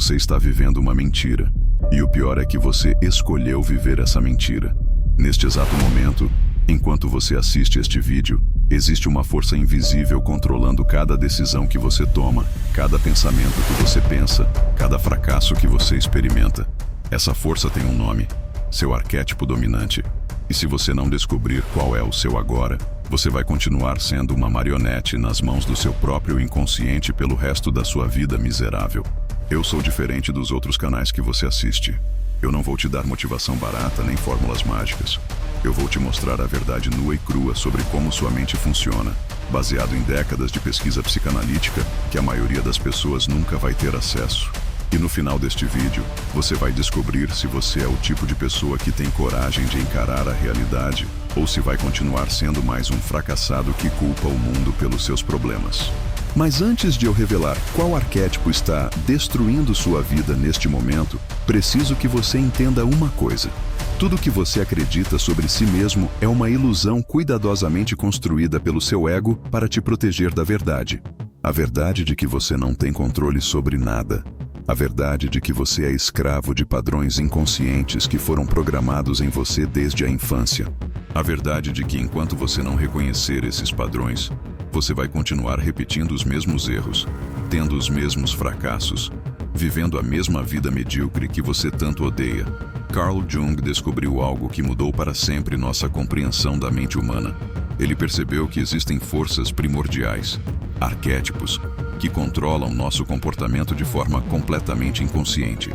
Você está vivendo uma mentira. E o pior é que você escolheu viver essa mentira. Neste exato momento, enquanto você assiste este vídeo, existe uma força invisível controlando cada decisão que você toma, cada pensamento que você pensa, cada fracasso que você experimenta. Essa força tem um nome: seu arquétipo dominante. E se você não descobrir qual é o seu agora, você vai continuar sendo uma marionete nas mãos do seu próprio inconsciente pelo resto da sua vida miserável. Eu sou diferente dos outros canais que você assiste. Eu não vou te dar motivação barata nem fórmulas mágicas. Eu vou te mostrar a verdade nua e crua sobre como sua mente funciona, baseado em décadas de pesquisa psicanalítica que a maioria das pessoas nunca vai ter acesso. E no final deste vídeo, você vai descobrir se você é o tipo de pessoa que tem coragem de encarar a realidade ou se vai continuar sendo mais um fracassado que culpa o mundo pelos seus problemas. Mas antes de eu revelar qual arquétipo está destruindo sua vida neste momento, preciso que você entenda uma coisa. Tudo que você acredita sobre si mesmo é uma ilusão cuidadosamente construída pelo seu ego para te proteger da verdade. A verdade de que você não tem controle sobre nada. A verdade de que você é escravo de padrões inconscientes que foram programados em você desde a infância. A verdade de que enquanto você não reconhecer esses padrões, você vai continuar repetindo os mesmos erros, tendo os mesmos fracassos, vivendo a mesma vida medíocre que você tanto odeia. Carl Jung descobriu algo que mudou para sempre nossa compreensão da mente humana. Ele percebeu que existem forças primordiais, arquétipos, que controlam nosso comportamento de forma completamente inconsciente.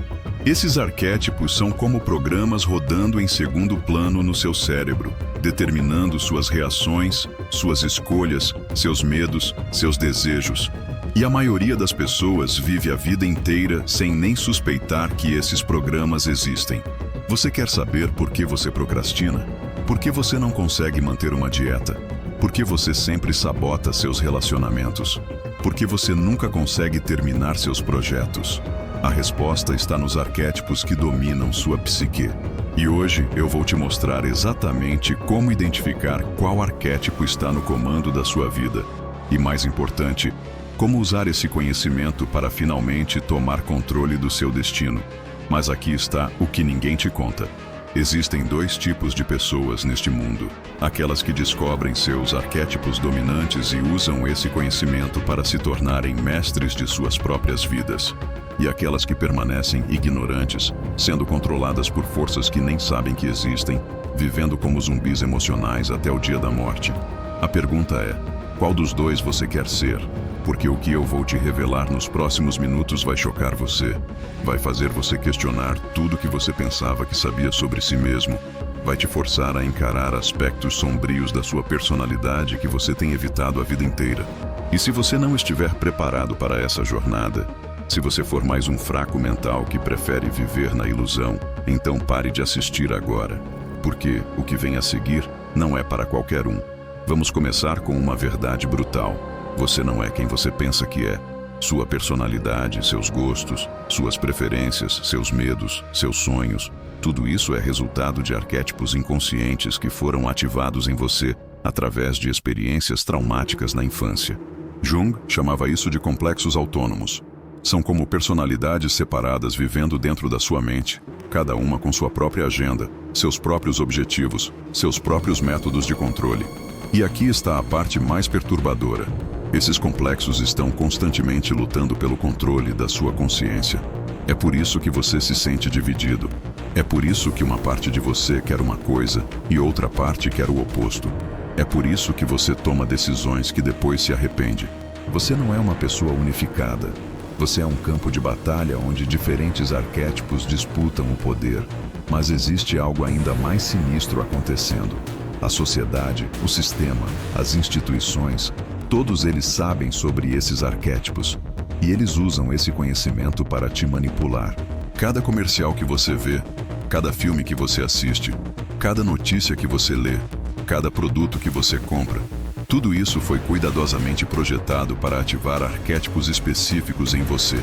Esses arquétipos são como programas rodando em segundo plano no seu cérebro, determinando suas reações, suas escolhas, seus medos, seus desejos. E a maioria das pessoas vive a vida inteira sem nem suspeitar que esses programas existem. Você quer saber por que você procrastina? Por que você não consegue manter uma dieta? Por que você sempre sabota seus relacionamentos? Por que você nunca consegue terminar seus projetos? A resposta está nos arquétipos que dominam sua psique. E hoje eu vou te mostrar exatamente como identificar qual arquétipo está no comando da sua vida. E mais importante, como usar esse conhecimento para finalmente tomar controle do seu destino. Mas aqui está o que ninguém te conta. Existem dois tipos de pessoas neste mundo: aquelas que descobrem seus arquétipos dominantes e usam esse conhecimento para se tornarem mestres de suas próprias vidas, e aquelas que permanecem ignorantes, sendo controladas por forças que nem sabem que existem, vivendo como zumbis emocionais até o dia da morte. A pergunta é: qual dos dois você quer ser? Porque o que eu vou te revelar nos próximos minutos vai chocar você. Vai fazer você questionar tudo que você pensava que sabia sobre si mesmo. Vai te forçar a encarar aspectos sombrios da sua personalidade que você tem evitado a vida inteira. E se você não estiver preparado para essa jornada, se você for mais um fraco mental que prefere viver na ilusão, então pare de assistir agora. Porque o que vem a seguir não é para qualquer um. Vamos começar com uma verdade brutal. Você não é quem você pensa que é. Sua personalidade, seus gostos, suas preferências, seus medos, seus sonhos, tudo isso é resultado de arquétipos inconscientes que foram ativados em você através de experiências traumáticas na infância. Jung chamava isso de complexos autônomos. São como personalidades separadas vivendo dentro da sua mente, cada uma com sua própria agenda, seus próprios objetivos, seus próprios métodos de controle. E aqui está a parte mais perturbadora. Esses complexos estão constantemente lutando pelo controle da sua consciência. É por isso que você se sente dividido. É por isso que uma parte de você quer uma coisa e outra parte quer o oposto. É por isso que você toma decisões que depois se arrepende. Você não é uma pessoa unificada. Você é um campo de batalha onde diferentes arquétipos disputam o poder. Mas existe algo ainda mais sinistro acontecendo. A sociedade, o sistema, as instituições, todos eles sabem sobre esses arquétipos. E eles usam esse conhecimento para te manipular. Cada comercial que você vê, cada filme que você assiste, cada notícia que você lê, cada produto que você compra, tudo isso foi cuidadosamente projetado para ativar arquétipos específicos em você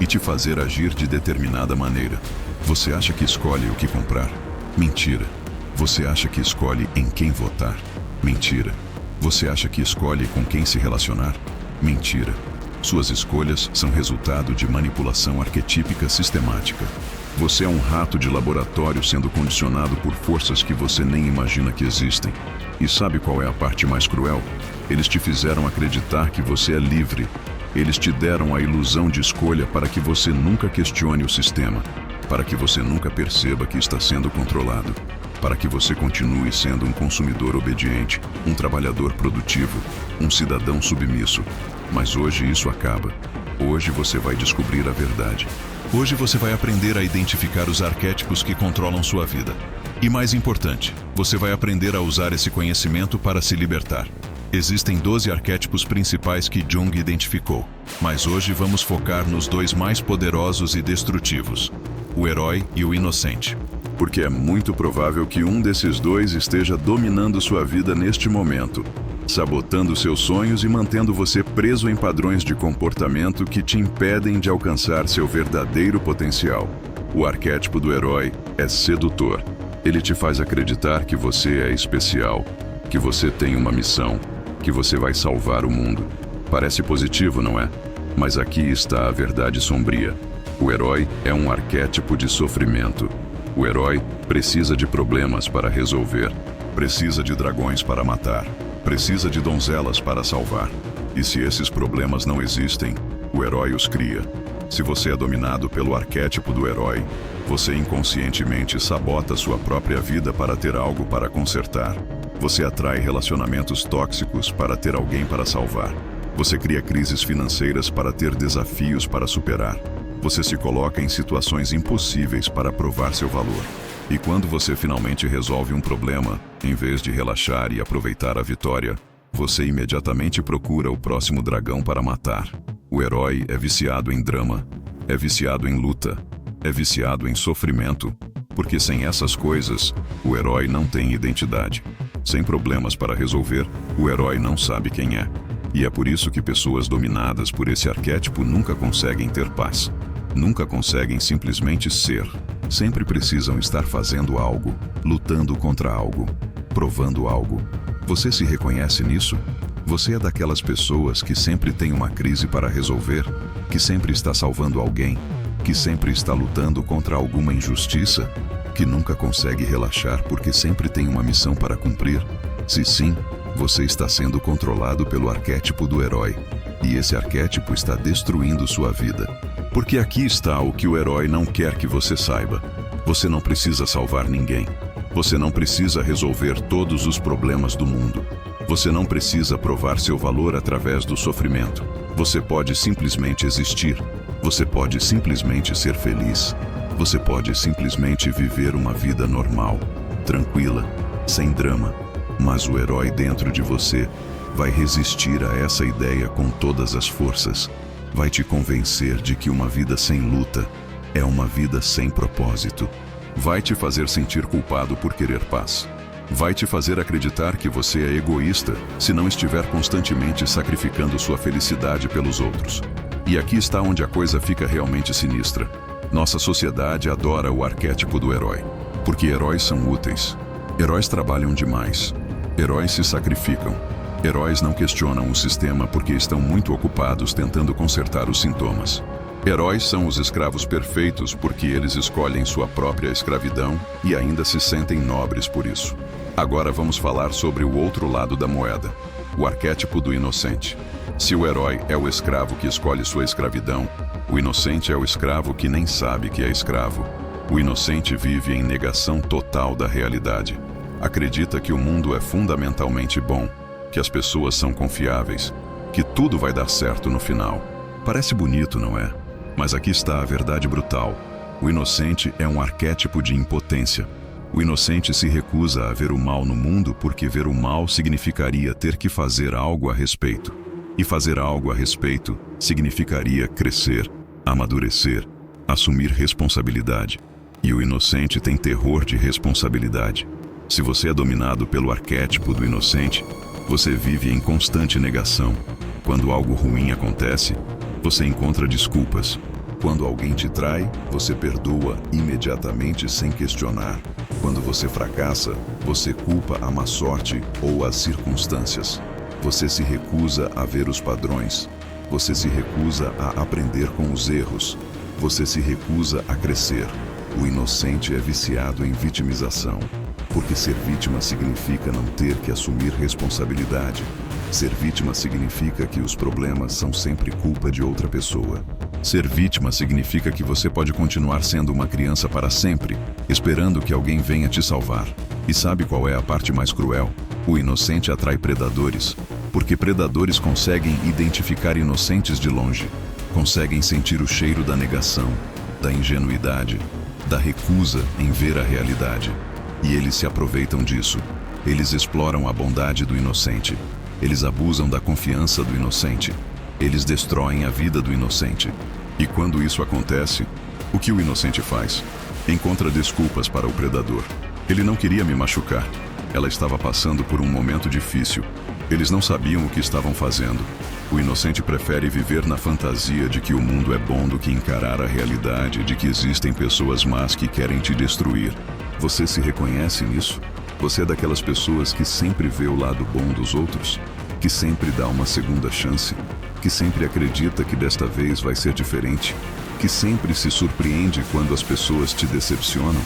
e te fazer agir de determinada maneira. Você acha que escolhe o que comprar? Mentira. Você acha que escolhe em quem votar? Mentira. Você acha que escolhe com quem se relacionar? Mentira. Suas escolhas são resultado de manipulação arquetípica sistemática. Você é um rato de laboratório sendo condicionado por forças que você nem imagina que existem. E sabe qual é a parte mais cruel? Eles te fizeram acreditar que você é livre. Eles te deram a ilusão de escolha para que você nunca questione o sistema, para que você nunca perceba que está sendo controlado, para que você continue sendo um consumidor obediente, um trabalhador produtivo, um cidadão submisso. Mas hoje isso acaba. Hoje você vai descobrir a verdade. Hoje você vai aprender a identificar os arquétipos que controlam sua vida. E mais importante, você vai aprender a usar esse conhecimento para se libertar. Existem 12 arquétipos principais que Jung identificou, mas hoje vamos focar nos 2 mais poderosos e destrutivos: o herói e o inocente. Porque é muito provável que um desses 2 esteja dominando sua vida neste momento, sabotando seus sonhos e mantendo você preso em padrões de comportamento que te impedem de alcançar seu verdadeiro potencial. O arquétipo do herói é sedutor. Ele te faz acreditar que você é especial, que você tem uma missão, que você vai salvar o mundo. Parece positivo, não é? Mas aqui está a verdade sombria. O herói é um arquétipo de sofrimento. O herói precisa de problemas para resolver, precisa de dragões para matar, precisa de donzelas para salvar. E se esses problemas não existem, o herói os cria. Se você é dominado pelo arquétipo do herói, você inconscientemente sabota sua própria vida para ter algo para consertar. Você atrai relacionamentos tóxicos para ter alguém para salvar. Você cria crises financeiras para ter desafios para superar. Você se coloca em situações impossíveis para provar seu valor. E quando você finalmente resolve um problema, em vez de relaxar e aproveitar a vitória, você imediatamente procura o próximo dragão para matar. O herói é viciado em drama, é viciado em luta, é viciado em sofrimento, porque sem essas coisas, o herói não tem identidade. Sem problemas para resolver, o herói não sabe quem é. E é por isso que pessoas dominadas por esse arquétipo nunca conseguem ter paz. Nunca conseguem simplesmente ser. Sempre precisam estar fazendo algo, lutando contra algo, provando algo. Você se reconhece nisso? Você é daquelas pessoas que sempre tem uma crise para resolver, que sempre está salvando alguém, que sempre está lutando contra alguma injustiça, que nunca consegue relaxar porque sempre tem uma missão para cumprir? Se sim, você está sendo controlado pelo arquétipo do herói. E esse arquétipo está destruindo sua vida. Porque aqui está o que o herói não quer que você saiba. Você não precisa salvar ninguém. Você não precisa resolver todos os problemas do mundo. Você não precisa provar seu valor através do sofrimento. Você pode simplesmente existir. Você pode simplesmente ser feliz. Você pode simplesmente viver uma vida normal, tranquila, sem drama. Mas o herói dentro de você vai resistir a essa ideia com todas as forças. Vai te convencer de que uma vida sem luta é uma vida sem propósito. Vai te fazer sentir culpado por querer paz. Vai te fazer acreditar que você é egoísta se não estiver constantemente sacrificando sua felicidade pelos outros. E aqui está onde a coisa fica realmente sinistra. Nossa sociedade adora o arquétipo do herói, porque heróis são úteis. Heróis trabalham demais. Heróis se sacrificam. Heróis não questionam o sistema porque estão muito ocupados tentando consertar os sintomas. Heróis são os escravos perfeitos porque eles escolhem sua própria escravidão e ainda se sentem nobres por isso. Agora vamos falar sobre o outro lado da moeda, o arquétipo do inocente. Se o herói é o escravo que escolhe sua escravidão, o inocente é o escravo que nem sabe que é escravo. O inocente vive em negação total da realidade. Acredita que o mundo é fundamentalmente bom, que as pessoas são confiáveis, que tudo vai dar certo no final. Parece bonito, não é? Mas aqui está a verdade brutal. O inocente é um arquétipo de impotência. O inocente se recusa a ver o mal no mundo porque ver o mal significaria ter que fazer algo a respeito. E fazer algo a respeito significaria crescer, amadurecer, assumir responsabilidade. E o inocente tem terror de responsabilidade. Se você é dominado pelo arquétipo do inocente, você vive em constante negação. Quando algo ruim acontece, você encontra desculpas. Quando alguém te trai, você perdoa imediatamente sem questionar. Quando você fracassa, você culpa a má sorte ou as circunstâncias. Você se recusa a ver os padrões. Você se recusa a aprender com os erros. Você se recusa a crescer. O inocente é viciado em vitimização, porque ser vítima significa não ter que assumir responsabilidade. Ser vítima significa que os problemas são sempre culpa de outra pessoa. Ser vítima significa que você pode continuar sendo uma criança para sempre, esperando que alguém venha te salvar. E sabe qual é a parte mais cruel? O inocente atrai predadores, porque predadores conseguem identificar inocentes de longe, conseguem sentir o cheiro da negação, da ingenuidade, da recusa em ver a realidade. E eles se aproveitam disso. Eles exploram a bondade do inocente. Eles abusam da confiança do inocente. Eles destroem a vida do inocente. E quando isso acontece, o que o inocente faz? Encontra desculpas para o predador. Ele não queria me machucar. Ela estava passando por um momento difícil. Eles não sabiam o que estavam fazendo. O inocente prefere viver na fantasia de que o mundo é bom do que encarar a realidade de que existem pessoas más que querem te destruir. Você se reconhece nisso? Você é daquelas pessoas que sempre vê o lado bom dos outros? Que sempre dá uma segunda chance? Que sempre acredita que desta vez vai ser diferente? Que sempre se surpreende quando as pessoas te decepcionam?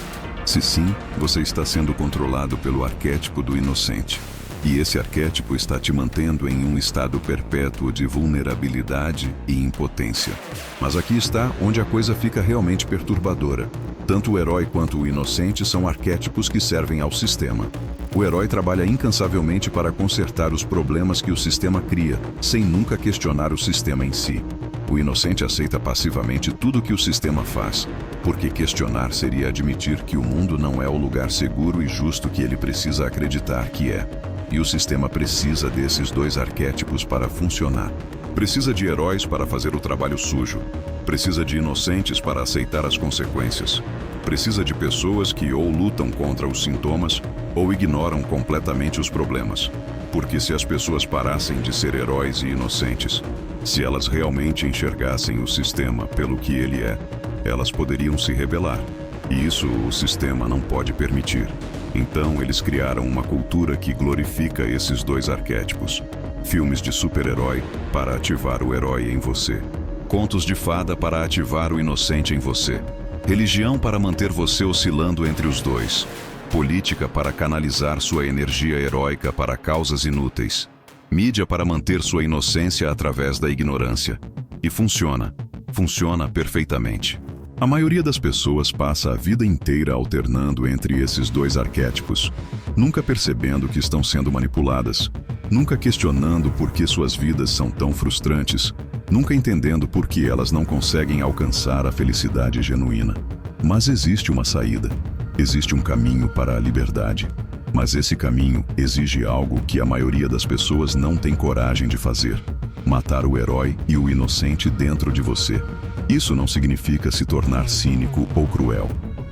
Se sim, você está sendo controlado pelo arquétipo do inocente. E esse arquétipo está te mantendo em um estado perpétuo de vulnerabilidade e impotência. Mas aqui está onde a coisa fica realmente perturbadora. Tanto o herói quanto o inocente são arquétipos que servem ao sistema. O herói trabalha incansavelmente para consertar os problemas que o sistema cria, sem nunca questionar o sistema em si. O inocente aceita passivamente tudo que o sistema faz, porque questionar seria admitir que o mundo não é o lugar seguro e justo que ele precisa acreditar que é. E o sistema precisa desses dois arquétipos para funcionar. Precisa de heróis para fazer o trabalho sujo. Precisa de inocentes para aceitar as consequências. Precisa de pessoas que ou lutam contra os sintomas ou ignoram completamente os problemas. Porque se as pessoas parassem de ser heróis e inocentes, se elas realmente enxergassem o sistema pelo que ele é, elas poderiam se rebelar. E isso o sistema não pode permitir. Então eles criaram uma cultura que glorifica esses dois arquétipos. Filmes de super-herói para ativar o herói em você. Contos de fada para ativar o inocente em você. Religião para manter você oscilando entre os dois. Política para canalizar sua energia heróica para causas inúteis. Mídia para manter sua inocência através da ignorância. E funciona. Funciona perfeitamente. A maioria das pessoas passa a vida inteira alternando entre esses dois arquétipos, nunca percebendo que estão sendo manipuladas, nunca questionando por que suas vidas são tão frustrantes, nunca entendendo por que elas não conseguem alcançar a felicidade genuína. Mas existe uma saída, existe um caminho para a liberdade. Mas esse caminho exige algo que a maioria das pessoas não tem coragem de fazer: matar o herói e o inocente dentro de você. Isso não significa se tornar cínico ou cruel.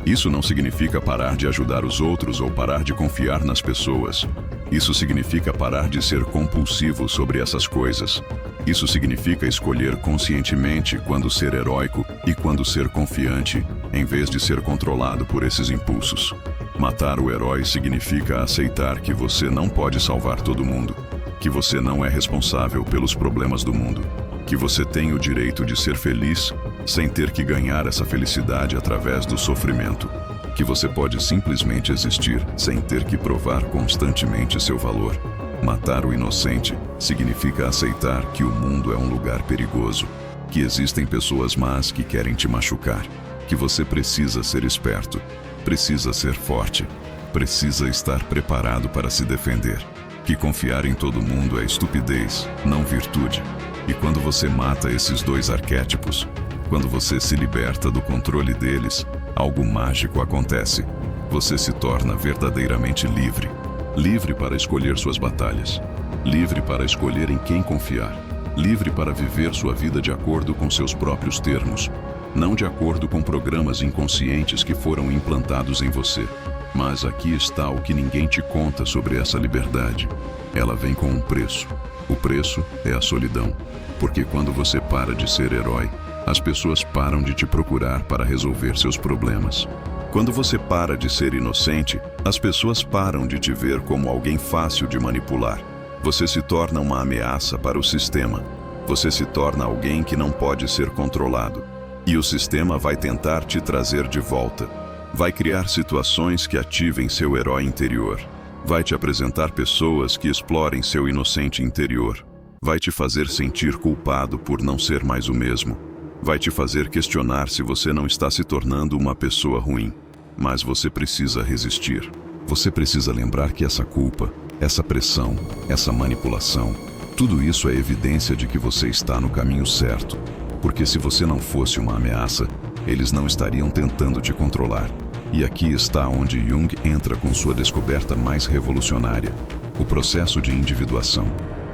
Isso não significa parar de ajudar os outros ou parar de confiar nas pessoas. Isso significa parar de ser compulsivo sobre essas coisas. Isso significa escolher conscientemente quando ser heróico e quando ser confiante, em vez de ser controlado por esses impulsos. Matar o herói significa aceitar que você não pode salvar todo mundo, que você não é responsável pelos problemas do mundo, que você tem o direito de ser feliz sem ter que ganhar essa felicidade através do sofrimento, que você pode simplesmente existir sem ter que provar constantemente seu valor. Matar o inocente significa aceitar que o mundo é um lugar perigoso, que existem pessoas más que querem te machucar, que você precisa ser esperto, precisa ser forte, precisa estar preparado para se defender, que confiar em todo mundo é estupidez, não virtude. E quando você mata esses dois arquétipos, quando você se liberta do controle deles, algo mágico acontece. Você se torna verdadeiramente livre. Livre para escolher suas batalhas. Livre para escolher em quem confiar. Livre para viver sua vida de acordo com seus próprios termos. Não de acordo com programas inconscientes que foram implantados em você. Mas aqui está o que ninguém te conta sobre essa liberdade. Ela vem com um preço. O preço é a solidão. Porque quando você para de ser herói, as pessoas param de te procurar para resolver seus problemas. Quando você para de ser inocente, as pessoas param de te ver como alguém fácil de manipular. Você se torna uma ameaça para o sistema. Você se torna alguém que não pode ser controlado. E o sistema vai tentar te trazer de volta. Vai criar situações que ativem seu herói interior. Vai te apresentar pessoas que explorem seu inocente interior. Vai te fazer sentir culpado por não ser mais o mesmo. Vai te fazer questionar se você não está se tornando uma pessoa ruim. Mas você precisa resistir. Você precisa lembrar que essa culpa, essa pressão, essa manipulação, tudo isso é evidência de que você está no caminho certo. Porque se você não fosse uma ameaça, eles não estariam tentando te controlar. E aqui está onde Jung entra com sua descoberta mais revolucionária: o processo de individuação.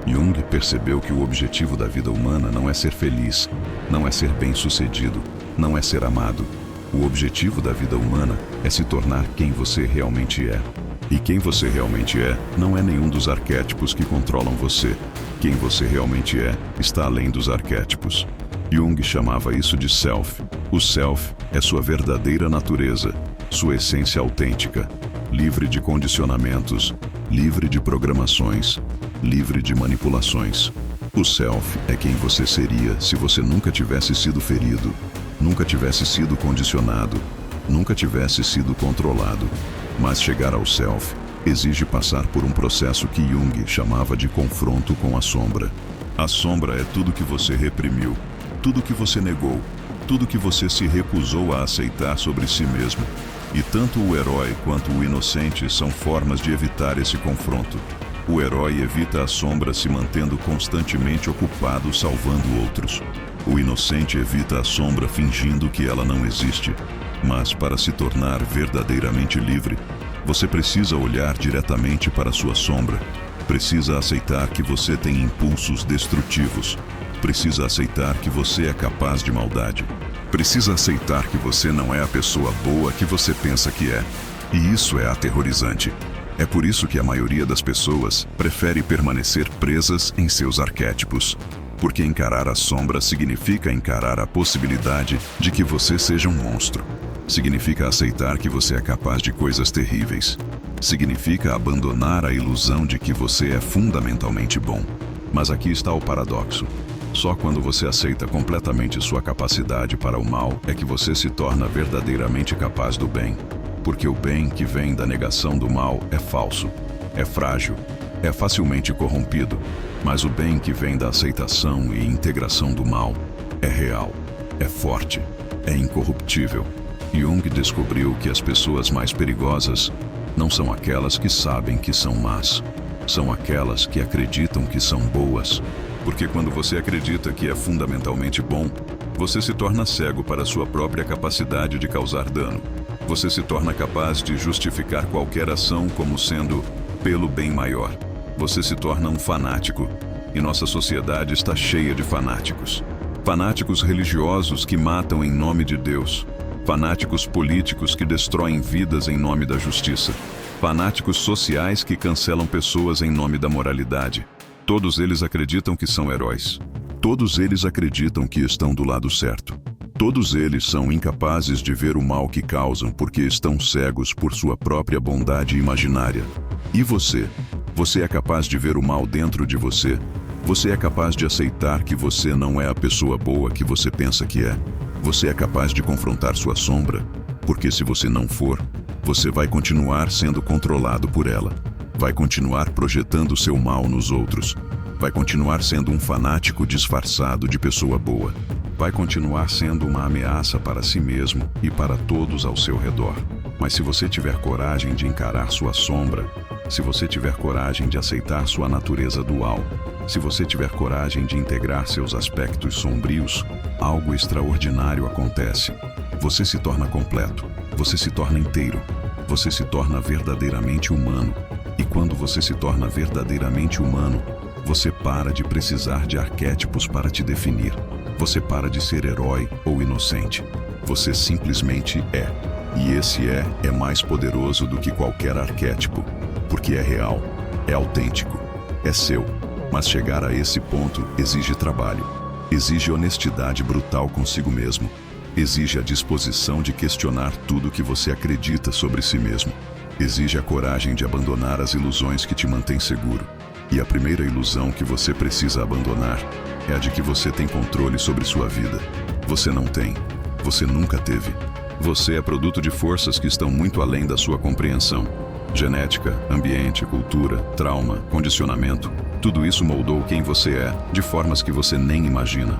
Jung percebeu que o objetivo da vida humana não é ser feliz, não é ser bem-sucedido, não é ser amado. O objetivo da vida humana é se tornar quem você realmente é. E quem você realmente é não é nenhum dos arquétipos que controlam você. Quem você realmente é está além dos arquétipos. Jung chamava isso de self. O self é sua verdadeira natureza, sua essência autêntica, livre de condicionamentos, livre de programações, livre de manipulações. O self é quem você seria se você nunca tivesse sido ferido, nunca tivesse sido condicionado, nunca tivesse sido controlado. Mas chegar ao self exige passar por um processo que Jung chamava de confronto com a sombra. A sombra é tudo que você reprimiu, tudo que você negou, tudo que você se recusou a aceitar sobre si mesmo. E tanto o herói quanto o inocente são formas de evitar esse confronto. O herói evita a sombra se mantendo constantemente ocupado salvando outros. O inocente evita a sombra fingindo que ela não existe. Mas para se tornar verdadeiramente livre, você precisa olhar diretamente para sua sombra. Precisa aceitar que você tem impulsos destrutivos. Precisa aceitar que você é capaz de maldade. Precisa aceitar que você não é a pessoa boa que você pensa que é. E isso é aterrorizante. É por isso que a maioria das pessoas prefere permanecer presas em seus arquétipos. Porque encarar a sombra significa encarar a possibilidade de que você seja um monstro. Significa aceitar que você é capaz de coisas terríveis. Significa abandonar a ilusão de que você é fundamentalmente bom. Mas aqui está o paradoxo. Só quando você aceita completamente sua capacidade para o mal é que você se torna verdadeiramente capaz do bem. Porque o bem que vem da negação do mal é falso, é frágil, é facilmente corrompido. Mas o bem que vem da aceitação e integração do mal é real, é forte, é incorruptível. Jung descobriu que as pessoas mais perigosas não são aquelas que sabem que são más, são aquelas que acreditam que são boas. Porque quando você acredita que é fundamentalmente bom, você se torna cego para sua própria capacidade de causar dano. Você se torna capaz de justificar qualquer ação como sendo pelo bem maior. Você se torna um fanático. E nossa sociedade está cheia de fanáticos. Fanáticos religiosos que matam em nome de Deus. Fanáticos políticos que destroem vidas em nome da justiça. Fanáticos sociais que cancelam pessoas em nome da moralidade. Todos eles acreditam que são heróis. Todos eles acreditam que estão do lado certo. Todos eles são incapazes de ver o mal que causam porque estão cegos por sua própria bondade imaginária. E você? Você é capaz de ver o mal dentro de você? Você é capaz de aceitar que você não é a pessoa boa que você pensa que é? Você é capaz de confrontar sua sombra? Porque se você não for, você vai continuar sendo controlado por ela. Vai continuar projetando seu mal nos outros. Vai continuar sendo um fanático disfarçado de pessoa boa. Vai continuar sendo uma ameaça para si mesmo e para todos ao seu redor. Mas se você tiver coragem de encarar sua sombra, se você tiver coragem de aceitar sua natureza dual, se você tiver coragem de integrar seus aspectos sombrios, algo extraordinário acontece. Você se torna completo, você se torna inteiro, você se torna verdadeiramente humano. E quando você se torna verdadeiramente humano, você para de precisar de arquétipos para te definir. Você para de ser herói ou inocente. Você simplesmente é. E esse é mais poderoso do que qualquer arquétipo, porque é real, é autêntico, é seu. Mas chegar a esse ponto exige trabalho, exige honestidade brutal consigo mesmo, exige a disposição de questionar tudo que você acredita sobre si mesmo, exige a coragem de abandonar as ilusões que te mantêm seguro, E a primeira ilusão que você precisa abandonar é a de que você tem controle sobre sua vida. Você não tem. Você nunca teve. Você é produto de forças que estão muito além da sua compreensão. Genética, ambiente, cultura, trauma, condicionamento, tudo isso moldou quem você é, de formas que você nem imagina.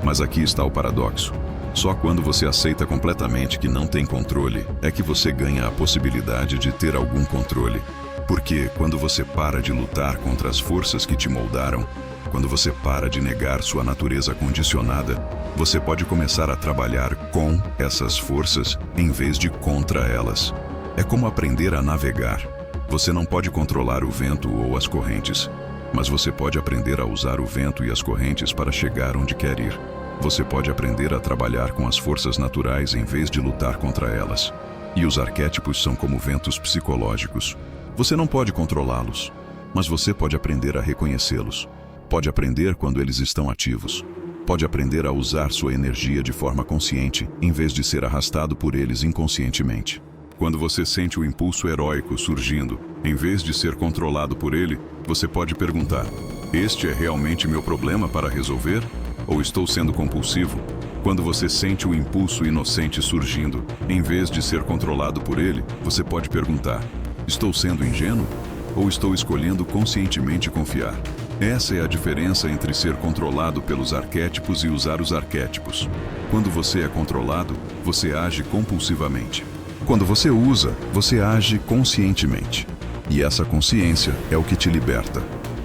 Mas aqui está o paradoxo. Só quando você aceita completamente que não tem controle, é que você ganha a possibilidade de ter algum controle. Porque quando você para de lutar contra as forças que te moldaram, quando você para de negar sua natureza condicionada, você pode começar a trabalhar com essas forças em vez de contra elas. É como aprender a navegar. Você não pode controlar o vento ou as correntes, mas você pode aprender a usar o vento e as correntes para chegar onde quer ir. Você pode aprender a trabalhar com as forças naturais em vez de lutar contra elas. E os arquétipos são como ventos psicológicos. Você não pode controlá-los, mas você pode aprender a reconhecê-los. Pode aprender quando eles estão ativos. Pode aprender a usar sua energia de forma consciente, em vez de ser arrastado por eles inconscientemente. Quando você sente o impulso heróico surgindo, em vez de ser controlado por ele, você pode perguntar: este é realmente meu problema para resolver? Ou estou sendo compulsivo? Quando você sente o impulso inocente surgindo, em vez de ser controlado por ele, você pode perguntar: estou sendo ingênuo? Ou estou escolhendo conscientemente confiar? Essa é a diferença entre ser controlado pelos arquétipos e usar os arquétipos. Quando você é controlado, você age compulsivamente. Quando você usa, você age conscientemente. E essa consciência é o que te liberta.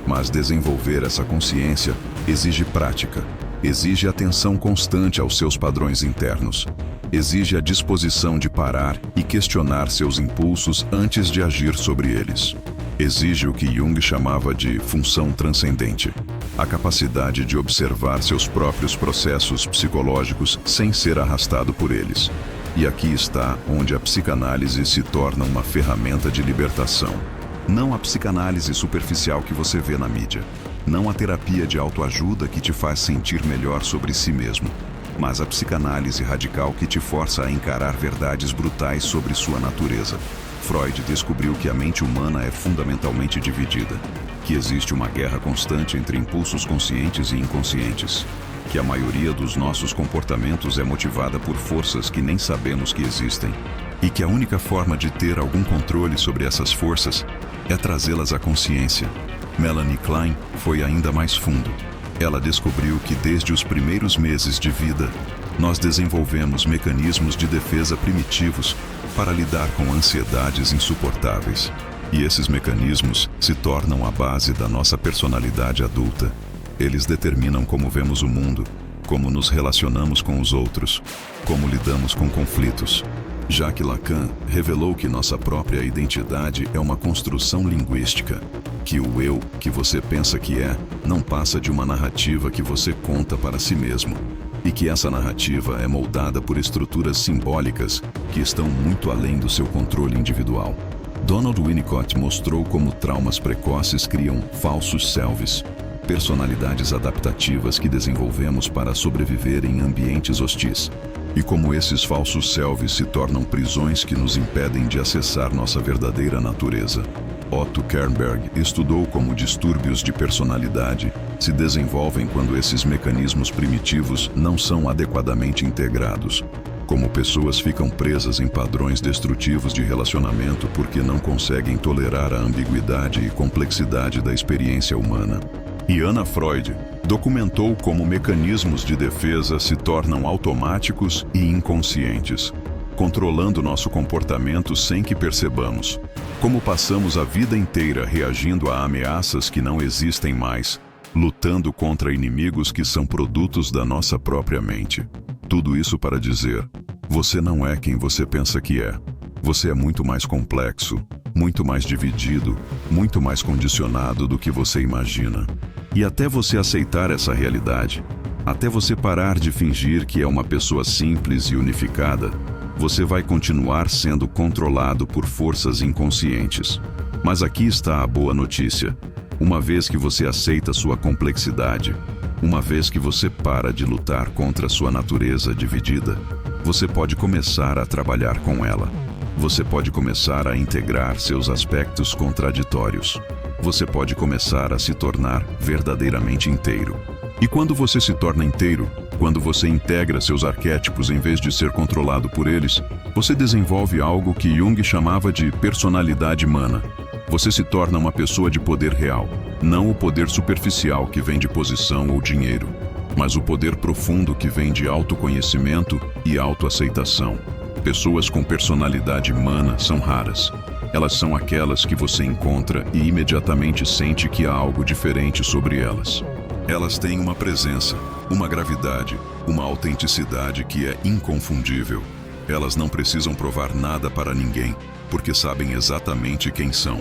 Mas desenvolver essa consciência exige prática, exige atenção constante aos seus padrões internos, exige a disposição de parar e questionar seus impulsos antes de agir sobre eles. Exige o que Jung chamava de função transcendente, a capacidade de observar seus próprios processos psicológicos sem ser arrastado por eles. E aqui está onde a psicanálise se torna uma ferramenta de libertação. Não a psicanálise superficial que você vê na mídia. Não a terapia de autoajuda que te faz sentir melhor sobre si mesmo. Mas a psicanálise radical que te força a encarar verdades brutais sobre sua natureza. Freud descobriu que a mente humana é fundamentalmente dividida, que existe uma guerra constante entre impulsos conscientes e inconscientes, que a maioria dos nossos comportamentos é motivada por forças que nem sabemos que existem, e que a única forma de ter algum controle sobre essas forças é trazê-las à consciência. Melanie Klein foi ainda mais fundo. Ela descobriu que desde os primeiros meses de vida, nós desenvolvemos mecanismos de defesa primitivos para lidar com ansiedades insuportáveis. E esses mecanismos se tornam a base da nossa personalidade adulta. Eles determinam como vemos o mundo, como nos relacionamos com os outros, como lidamos com conflitos. Jacques Lacan revelou que nossa própria identidade é uma construção linguística, que o eu que você pensa que é não passa de uma narrativa que você conta para si mesmo, e que essa narrativa é moldada por estruturas simbólicas que estão muito além do seu controle individual. Donald Winnicott mostrou como traumas precoces criam falsos selves, personalidades adaptativas que desenvolvemos para sobreviver em ambientes hostis. E como esses falsos selves se tornam prisões que nos impedem de acessar nossa verdadeira natureza. Otto Kernberg estudou como distúrbios de personalidade se desenvolvem quando esses mecanismos primitivos não são adequadamente integrados. Como pessoas ficam presas em padrões destrutivos de relacionamento porque não conseguem tolerar a ambiguidade e complexidade da experiência humana. E Anna Freud documentou como mecanismos de defesa se tornam automáticos e inconscientes, controlando nosso comportamento sem que percebamos. Como passamos a vida inteira reagindo a ameaças que não existem mais, lutando contra inimigos que são produtos da nossa própria mente. Tudo isso para dizer: você não é quem você pensa que é. Você é muito mais complexo, muito mais dividido, muito mais condicionado do que você imagina. E até você aceitar essa realidade, até você parar de fingir que é uma pessoa simples e unificada, você vai continuar sendo controlado por forças inconscientes. Mas aqui está a boa notícia. Uma vez que você aceita sua complexidade, uma vez que você para de lutar contra sua natureza dividida, você pode começar a trabalhar com ela. Você pode começar a integrar seus aspectos contraditórios. você pode começar a se tornar verdadeiramente inteiro. E quando você se torna inteiro, quando você integra seus arquétipos em vez de ser controlado por eles, você desenvolve algo que Jung chamava de personalidade humana. Você se torna uma pessoa de poder real, não o poder superficial que vem de posição ou dinheiro, mas o poder profundo que vem de autoconhecimento e autoaceitação. Pessoas com personalidade humana são raras. Elas são aquelas que você encontra e imediatamente sente que há algo diferente sobre elas. Elas têm uma presença, uma gravidade, uma autenticidade que é inconfundível. Elas não precisam provar nada para ninguém, porque sabem exatamente quem são.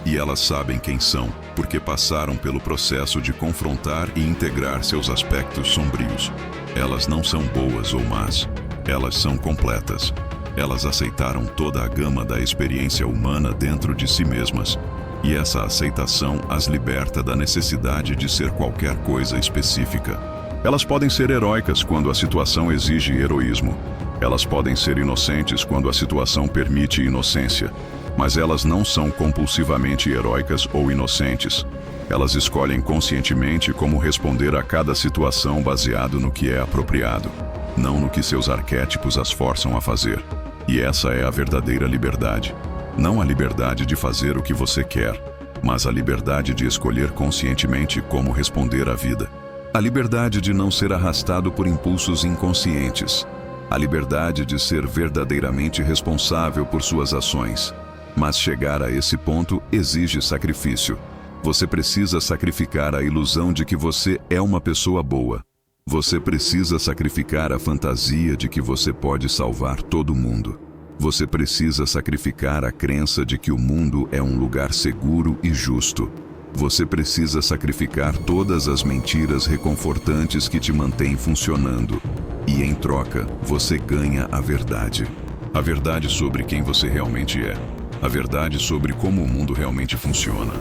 E elas sabem quem são, porque passaram pelo processo de confrontar e integrar seus aspectos sombrios. Elas não são boas ou más. Elas são completas. Elas aceitaram toda a gama da experiência humana dentro de si mesmas. E essa aceitação as liberta da necessidade de ser qualquer coisa específica. Elas podem ser heróicas quando a situação exige heroísmo. Elas podem ser inocentes quando a situação permite inocência. Mas elas não são compulsivamente heróicas ou inocentes. Elas escolhem conscientemente como responder a cada situação baseado no que é apropriado, não no que seus arquétipos as forçam a fazer. E essa é a verdadeira liberdade. Não a liberdade de fazer o que você quer, mas a liberdade de escolher conscientemente como responder à vida. A liberdade de não ser arrastado por impulsos inconscientes. A liberdade de ser verdadeiramente responsável por suas ações. Mas chegar a esse ponto exige sacrifício. Você precisa sacrificar a ilusão de que você é uma pessoa boa. Você precisa sacrificar a fantasia de que você pode salvar todo mundo. Você precisa sacrificar a crença de que o mundo é um lugar seguro e justo. Você precisa sacrificar todas as mentiras reconfortantes que te mantêm funcionando. E em troca, você ganha a verdade. A verdade sobre quem você realmente é. A verdade sobre como o mundo realmente funciona.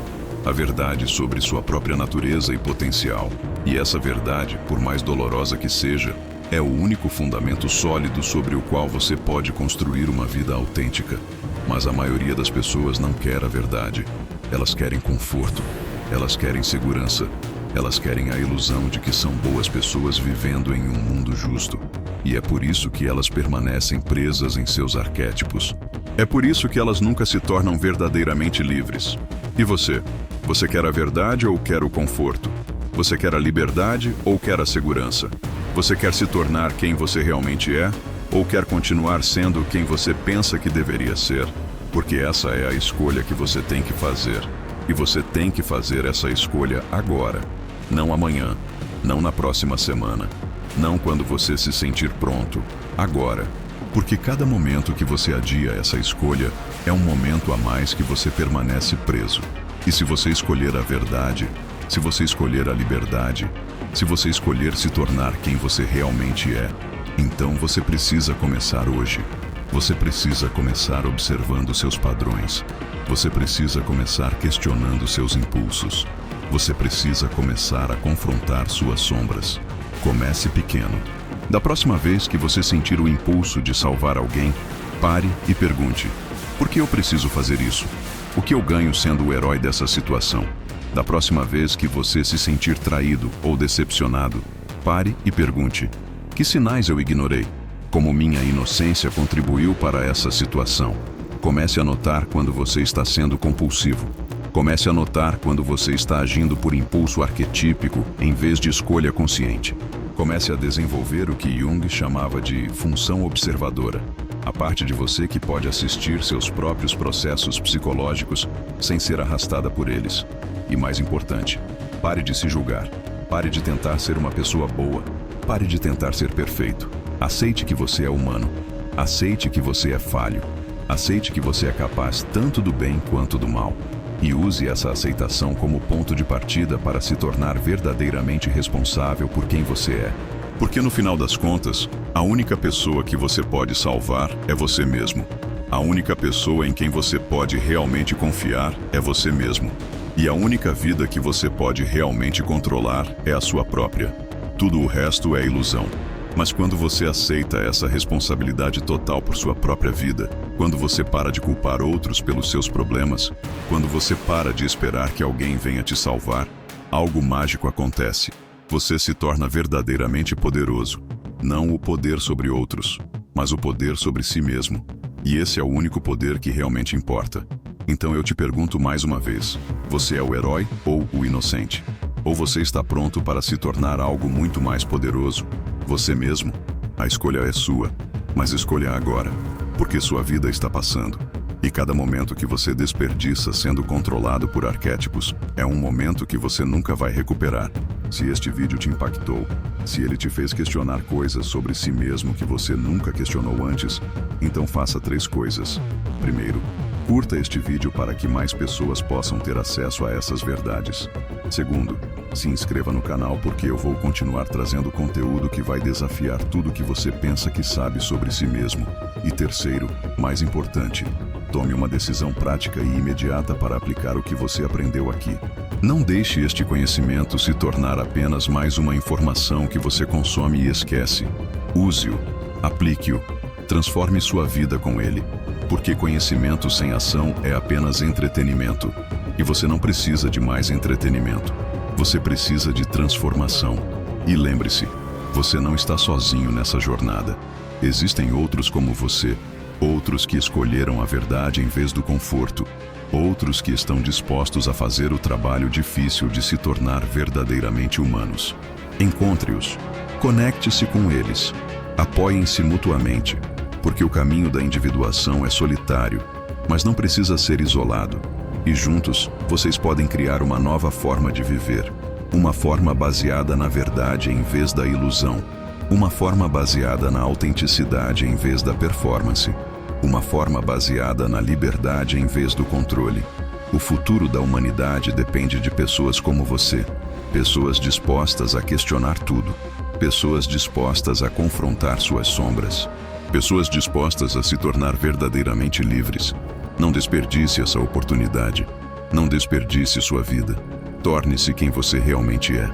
A verdade sobre sua própria natureza e potencial. E essa verdade, por mais dolorosa que seja, é o único fundamento sólido sobre o qual você pode construir uma vida autêntica. Mas a maioria das pessoas não quer a verdade. Elas querem conforto. Elas querem segurança. Elas querem a ilusão de que são boas pessoas vivendo em um mundo justo. E é por isso que elas permanecem presas em seus arquétipos. É por isso que elas nunca se tornam verdadeiramente livres. E você? Você quer a verdade ou quer o conforto? Você quer a liberdade ou quer a segurança? Você quer se tornar quem você realmente é? Ou quer continuar sendo quem você pensa que deveria ser? Porque essa é a escolha que você tem que fazer. E você tem que fazer essa escolha agora. Não amanhã. Não na próxima semana. Não quando você se sentir pronto. Agora. Porque cada momento que você adia essa escolha é um momento a mais que você permanece preso. E se você escolher a verdade, se você escolher a liberdade, se você escolher se tornar quem você realmente é, então você precisa começar hoje. Você precisa começar observando seus padrões. Você precisa começar questionando seus impulsos. Você precisa começar a confrontar suas sombras. Comece pequeno. Da próxima vez que você sentir o impulso de salvar alguém, pare e pergunte: por que eu preciso fazer isso? O que eu ganho sendo o herói dessa situação? Da próxima vez que você se sentir traído ou decepcionado, pare e pergunte: que sinais eu ignorei? Como minha inocência contribuiu para essa situação? Comece a notar quando você está sendo compulsivo. Comece a notar quando você está agindo por impulso arquetípico em vez de escolha consciente. Comece a desenvolver o que Jung chamava de função observadora, a parte de você que pode assistir seus próprios processos psicológicos sem ser arrastada por eles. E mais importante, pare de se julgar. Pare de tentar ser uma pessoa boa. Pare de tentar ser perfeito. Aceite que você é humano. Aceite que você é falho. Aceite que você é capaz tanto do bem quanto do mal. E use essa aceitação como ponto de partida para se tornar verdadeiramente responsável por quem você é. Porque no final das contas, a única pessoa que você pode salvar é você mesmo. A única pessoa em quem você pode realmente confiar é você mesmo. E a única vida que você pode realmente controlar é a sua própria. Tudo o resto é ilusão. Mas quando você aceita essa responsabilidade total por sua própria vida, quando você para de culpar outros pelos seus problemas, quando você para de esperar que alguém venha te salvar, algo mágico acontece. Você se torna verdadeiramente poderoso. Não o poder sobre outros, mas o poder sobre si mesmo. E esse é o único poder que realmente importa. Então eu te pergunto mais uma vez: você é o herói ou o inocente? Ou você está pronto para se tornar algo muito mais poderoso? Você mesmo? A escolha é sua, mas escolha agora, porque sua vida está passando. E cada momento que você desperdiça sendo controlado por arquétipos é um momento que você nunca vai recuperar. Se este vídeo te impactou, se ele te fez questionar coisas sobre si mesmo que você nunca questionou antes, então faça 3 coisas. Primeiro, curta este vídeo para que mais pessoas possam ter acesso a essas verdades. Segundo, se inscreva no canal porque eu vou continuar trazendo conteúdo que vai desafiar tudo que você pensa que sabe sobre si mesmo. E terceiro, mais importante, tome uma decisão prática e imediata para aplicar o que você aprendeu aqui. Não deixe este conhecimento se tornar apenas mais uma informação que você consome e esquece. Use-o, aplique-o, transforme sua vida com ele. Porque conhecimento sem ação é apenas entretenimento. E você não precisa de mais entretenimento. Você precisa de transformação. E lembre-se, você não está sozinho nessa jornada. Existem outros como você, outros que escolheram a verdade em vez do conforto, outros que estão dispostos a fazer o trabalho difícil de se tornar verdadeiramente humanos. Encontre-os, conecte-se com eles, apoiem-se mutuamente, porque o caminho da individuação é solitário, mas não precisa ser isolado. E juntos, vocês podem criar uma nova forma de viver, uma forma baseada na verdade em vez da ilusão, uma forma baseada na autenticidade em vez da performance, uma forma baseada na liberdade em vez do controle. O futuro da humanidade depende de pessoas como você, pessoas dispostas a questionar tudo, pessoas dispostas a confrontar suas sombras, pessoas dispostas a se tornar verdadeiramente livres. Não desperdice essa oportunidade. Não desperdice sua vida. Torne-se quem você realmente é.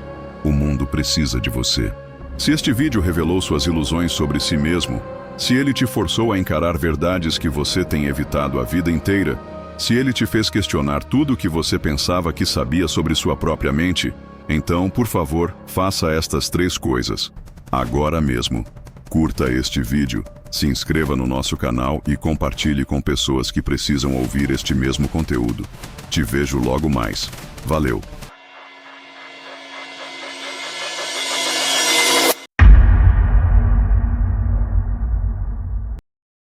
O mundo precisa de você. Se este vídeo revelou suas ilusões sobre si mesmo, se ele te forçou a encarar verdades que você tem evitado a vida inteira, se ele te fez questionar tudo o que você pensava que sabia sobre sua própria mente, então, por favor, faça estas 3 coisas. Agora mesmo. Curta este vídeo, se inscreva no nosso canal e compartilhe com pessoas que precisam ouvir este mesmo conteúdo. Te vejo logo mais. Valeu!